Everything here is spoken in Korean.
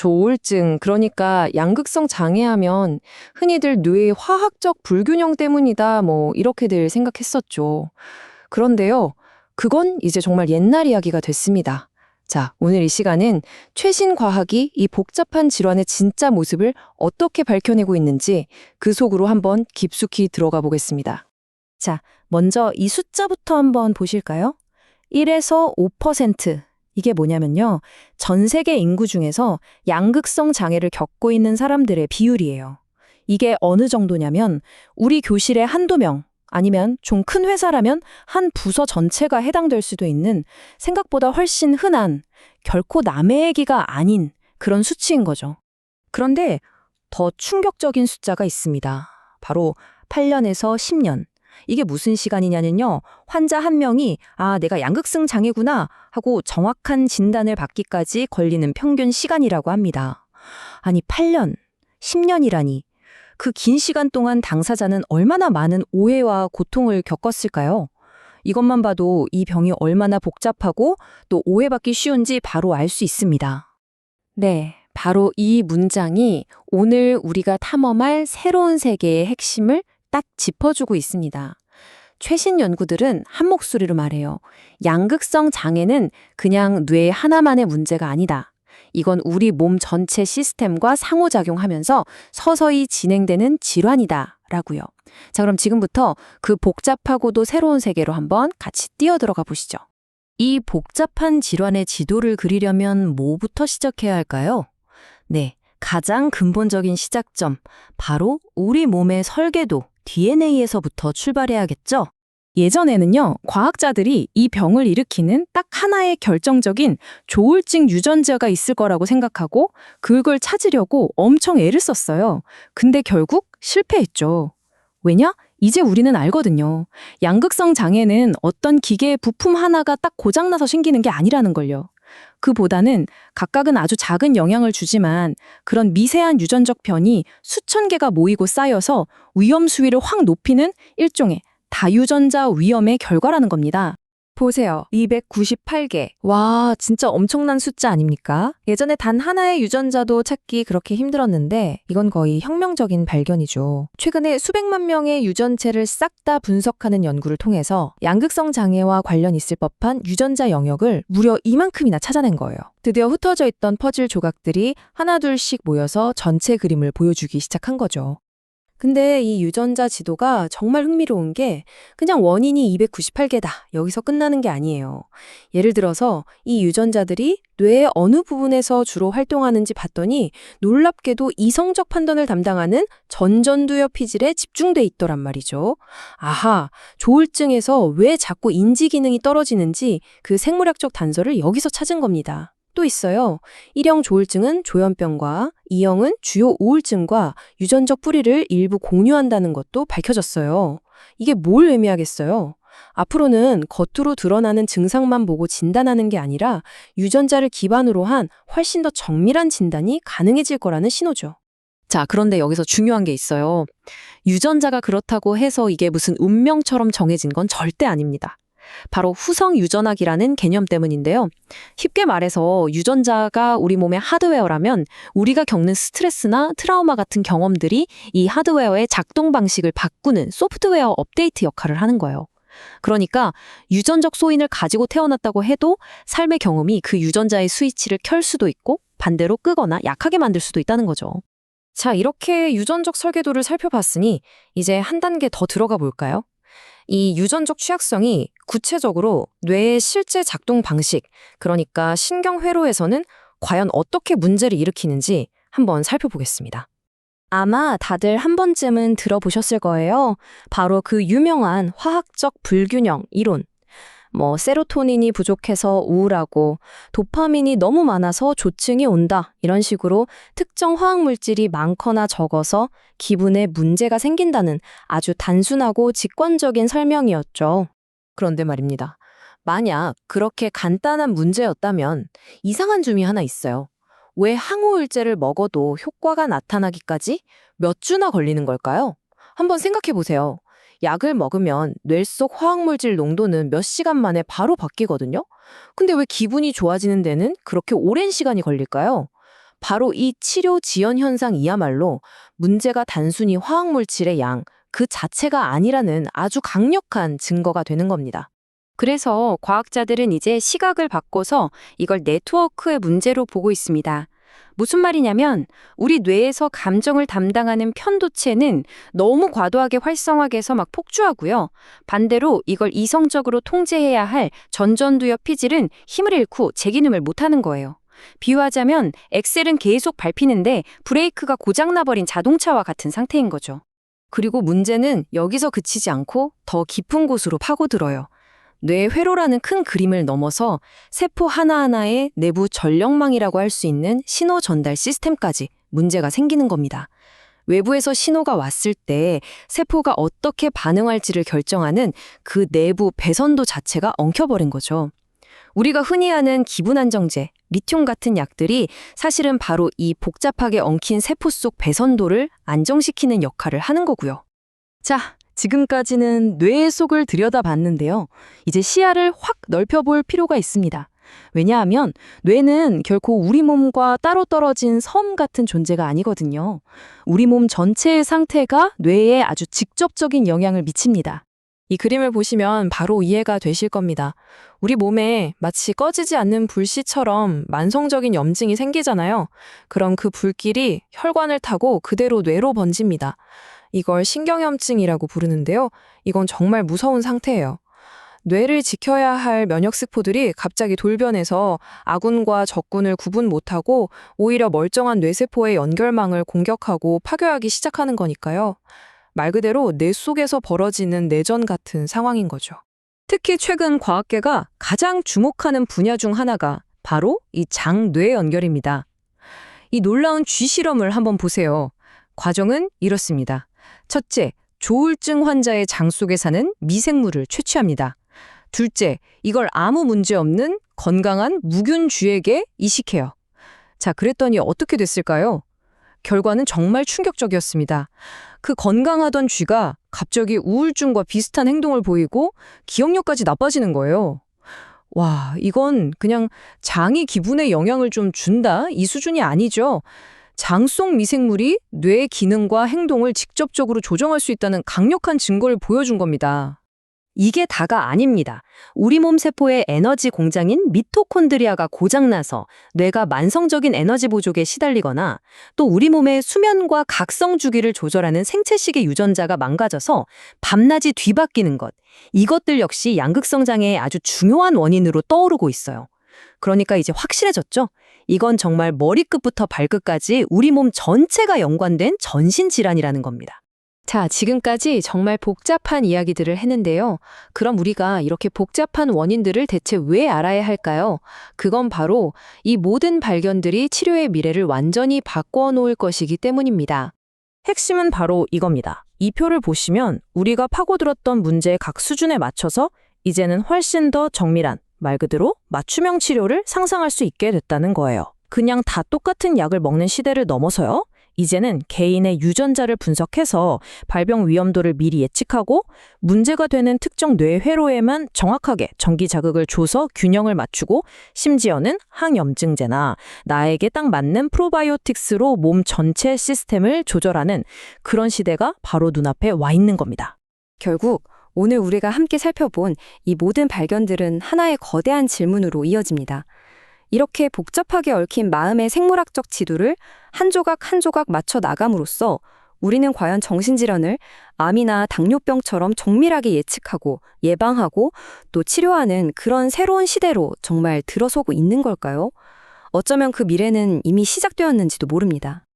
조울증, 그러니까 양극성 장애하면 흔히들 뇌의 화학적 불균형 때문이다, 이렇게들 생각했었죠. 그런데요, 그건 이제 정말 옛날 이야기가 됐습니다. 자, 오늘 이 시간은 최신 과학이 이 복잡한 질환의 진짜 모습을 어떻게 밝혀내고 있는지 그 속으로 한번 깊숙이 들어가 보겠습니다. 자, 먼저 이 숫자부터 한번 보실까요? 1에서 5%. 이게 뭐냐면요. 전 세계 인구 중에서 양극성 장애를 겪고 있는 사람들의 비율이에요. 이게 어느 정도냐면 우리 교실에 한두 명, 아니면 좀 큰 회사라면 한 부서 전체가 해당될 수도 있는 생각보다 훨씬 흔한, 결코 남의 얘기가 아닌 그런 수치인 거죠. 그런데 더 충격적인 숫자가 있습니다. 바로 8년에서 10년. 이게 무슨 시간이냐면요. 환자 한 명이 내가 양극성 장애구나 하고 정확한 진단을 받기까지 걸리는 평균 시간이라고 합니다. 아니 8년, 10년이라니. 그 긴 시간 동안 당사자는 얼마나 많은 오해와 고통을 겪었을까요? 이것만 봐도 이 병이 얼마나 복잡하고 또 오해받기 쉬운지 바로 알 수 있습니다. 네, 바로 이 문장이 오늘 우리가 탐험할 새로운 세계의 핵심을 딱 짚어주고 있습니다. 최신 연구들은 한 목소리로 말해요. 양극성 장애는 그냥 뇌 하나만의 문제가 아니다. 이건 우리 몸 전체 시스템과 상호작용하면서 서서히 진행되는 질환이다 라고요. 자, 그럼 지금부터 그 복잡하고도 새로운 세계로 한번 같이 뛰어들어가 보시죠. 이 복잡한 질환의 지도를 그리려면 뭐부터 시작해야 할까요? 네, 가장 근본적인 시작점, 바로 우리 몸의 설계도, DNA에서부터 출발해야겠죠? 예전에는요, 과학자들이 이 병을 일으키는 딱 하나의 결정적인 조울증 유전자가 있을 거라고 생각하고 그걸 찾으려고 엄청 애를 썼어요. 근데 결국 실패했죠. 왜냐? 이제 우리는 알거든요. 양극성 장애는 어떤 기계의 부품 하나가 딱 고장나서 생기는 게 아니라는 걸요. 그보다는 각각은 아주 작은 영향을 주지만 그런 미세한 유전적 변이 수천 개가 모이고 쌓여서 위험 수위를 확 높이는 일종의 다유전자 위험의 결과라는 겁니다. 보세요. 298개. 와, 진짜 엄청난 숫자 아닙니까? 예전에 단 하나의 유전자도 찾기 그렇게 힘들었는데 이건 거의 혁명적인 발견이죠. 최근에 수백만 명의 유전체를 싹 다 분석하는 연구를 통해서 양극성 장애와 관련 있을 법한 유전자 영역을 무려 이만큼이나 찾아낸 거예요. 드디어 흩어져 있던 퍼즐 조각들이 하나둘씩 모여서 전체 그림을 보여주기 시작한 거죠. 근데 이 유전자 지도가 정말 흥미로운 게 그냥 원인이 298개다. 여기서 끝나는 게 아니에요. 예를 들어서 이 유전자들이 뇌의 어느 부분에서 주로 활동하는지 봤더니 놀랍게도 이성적 판단을 담당하는 전전두엽 피질에 집중돼 있더란 말이죠. 아하, 조울증에서 왜 자꾸 인지 기능이 떨어지는지 그 생물학적 단서를 여기서 찾은 겁니다. 또 있어요. 1형 조울증은 조현병과 2형은 주요 우울증과 유전적 뿌리를 일부 공유한다는 것도 밝혀졌어요. 이게 뭘 의미하겠어요? 앞으로는 겉으로 드러나는 증상만 보고 진단하는 게 아니라 유전자를 기반으로 한 훨씬 더 정밀한 진단이 가능해질 거라는 신호죠. 자, 그런데 여기서 중요한 게 있어요. 유전자가 그렇다고 해서 이게 무슨 운명처럼 정해진 건 절대 아닙니다. 바로 후성 유전학이라는 개념 때문인데요. 쉽게 말해서 유전자가 우리 몸의 하드웨어라면 우리가 겪는 스트레스나 트라우마 같은 경험들이 이 하드웨어의 작동 방식을 바꾸는 소프트웨어 업데이트 역할을 하는 거예요. 그러니까 유전적 소인을 가지고 태어났다고 해도 삶의 경험이 그 유전자의 스위치를 켤 수도 있고 반대로 끄거나 약하게 만들 수도 있다는 거죠. 자, 이렇게 유전적 설계도를 살펴봤으니 이제 한 단계 더 들어가 볼까요? 이 유전적 취약성이 구체적으로 뇌의 실제 작동 방식, 그러니까 신경회로에서는 과연 어떻게 문제를 일으키는지 한번 살펴보겠습니다. 아마 다들 한 번쯤은 들어보셨을 거예요. 바로 그 유명한 화학적 불균형 이론. 세로토닌이 부족해서 우울하고 도파민이 너무 많아서 조증이 온다. 이런 식으로 특정 화학물질이 많거나 적어서 기분에 문제가 생긴다는 아주 단순하고 직관적인 설명이었죠. 그런데 말입니다. 만약 그렇게 간단한 문제였다면 이상한 점이 하나 있어요. 왜 항우울제를 먹어도 효과가 나타나기까지 몇 주나 걸리는 걸까요? 한번 생각해 보세요. 약을 먹으면 뇌 속 화학물질 농도는 몇 시간 만에 바로 바뀌거든요. 근데 왜 기분이 좋아지는 데는 그렇게 오랜 시간이 걸릴까요? 바로 이 치료 지연 현상이야말로 문제가 단순히 화학물질의 양, 그 자체가 아니라는 아주 강력한 증거가 되는 겁니다. 그래서 과학자들은 이제 시각을 바꿔서 이걸 네트워크의 문제로 보고 있습니다. 무슨 말이냐면 우리 뇌에서 감정을 담당하는 편도체는 너무 과도하게 활성화돼서 막 폭주하고요. 반대로 이걸 이성적으로 통제해야 할 전전두엽 피질은 힘을 잃고 제 기능을 못하는 거예요. 비유하자면 엑셀은 계속 밟히는데 브레이크가 고장나버린 자동차와 같은 상태인 거죠. 그리고 문제는 여기서 그치지 않고 더 깊은 곳으로 파고들어요. 뇌 회로라는 큰 그림을 넘어서 세포 하나하나의 내부 전력망이라고 할 수 있는 신호 전달 시스템까지 문제가 생기는 겁니다. 외부에서 신호가 왔을 때 세포가 어떻게 반응할지를 결정하는 그 내부 배선도 자체가 엉켜버린 거죠. 우리가 흔히 아는 기분 안정제, 리튬 같은 약들이 사실은 바로 이 복잡하게 엉킨 세포 속 배선도를 안정시키는 역할을 하는 거고요. 자, 지금까지는 뇌의 속을 들여다봤는데요. 이제 시야를 확 넓혀볼 필요가 있습니다. 왜냐하면 뇌는 결코 우리 몸과 따로 떨어진 섬 같은 존재가 아니거든요. 우리 몸 전체의 상태가 뇌에 아주 직접적인 영향을 미칩니다. 이 그림을 보시면 바로 이해가 되실 겁니다. 우리 몸에 마치 꺼지지 않는 불씨처럼 만성적인 염증이 생기잖아요. 그럼 그 불길이 혈관을 타고 그대로 뇌로 번집니다. 이걸 신경염증이라고 부르는데요. 이건 정말 무서운 상태예요. 뇌를 지켜야 할 면역세포들이 갑자기 돌변해서 아군과 적군을 구분 못하고 오히려 멀쩡한 뇌세포의 연결망을 공격하고 파괴하기 시작하는 거니까요. 말 그대로 뇌 속에서 벌어지는 내전 같은 상황인 거죠. 특히 최근 과학계가 가장 주목하는 분야 중 하나가 바로 이 장-뇌 연결입니다. 이 놀라운 쥐 실험을 한번 보세요. 과정은 이렇습니다. 첫째, 조울증 환자의 장 속에 사는 미생물을 채취합니다. 둘째, 이걸 아무 문제 없는 건강한 무균 쥐에게 이식해요. 자, 그랬더니 어떻게 됐을까요? 결과는 정말 충격적이었습니다. 그 건강하던 쥐가 갑자기 우울증과 비슷한 행동을 보이고 기억력까지 나빠지는 거예요. 와, 이건 그냥 장이 기분에 영향을 좀 준다? 이 수준이 아니죠. 장 속 미생물이 뇌의 기능과 행동을 직접적으로 조정할 수 있다는 강력한 증거를 보여준 겁니다. 이게 다가 아닙니다. 우리 몸 세포의 에너지 공장인 미토콘드리아가 고장나서 뇌가 만성적인 에너지 부족에 시달리거나 또 우리 몸의 수면과 각성 주기를 조절하는 생체식의 유전자가 망가져서 밤낮이 뒤바뀌는 것. 이것들 역시 양극성 장애의 아주 중요한 원인으로 떠오르고 있어요. 그러니까 이제 확실해졌죠? 이건 정말 머리끝부터 발끝까지 우리 몸 전체가 연관된 전신질환이라는 겁니다. 자, 지금까지 정말 복잡한 이야기들을 했는데요. 그럼 우리가 이렇게 복잡한 원인들을 대체 왜 알아야 할까요? 그건 바로 이 모든 발견들이 치료의 미래를 완전히 바꿔놓을 것이기 때문입니다. 핵심은 바로 이겁니다. 이 표를 보시면 우리가 파고들었던 문제의 각 수준에 맞춰서 이제는 훨씬 더 정밀한, 말 그대로 맞춤형 치료를 상상할 수 있게 됐다는 거예요. 그냥 다 똑같은 약을 먹는 시대를 넘어서요. 이제는 개인의 유전자를 분석해서 발병 위험도를 미리 예측하고 문제가 되는 특정 뇌 회로에만 정확하게 전기 자극을 줘서 균형을 맞추고 심지어는 항염증제나 나에게 딱 맞는 프로바이오틱스로 몸 전체 시스템을 조절하는 그런 시대가 바로 눈앞에 와 있는 겁니다. 결국 오늘 우리가 함께 살펴본 이 모든 발견들은 하나의 거대한 질문으로 이어집니다. 이렇게 복잡하게 얽힌 마음의 생물학적 지도를 한 조각 한 조각 맞춰 나감으로써 우리는 과연 정신질환을 암이나 당뇨병처럼 정밀하게 예측하고 예방하고 또 치료하는 그런 새로운 시대로 정말 들어서고 있는 걸까요? 어쩌면 그 미래는 이미 시작되었는지도 모릅니다.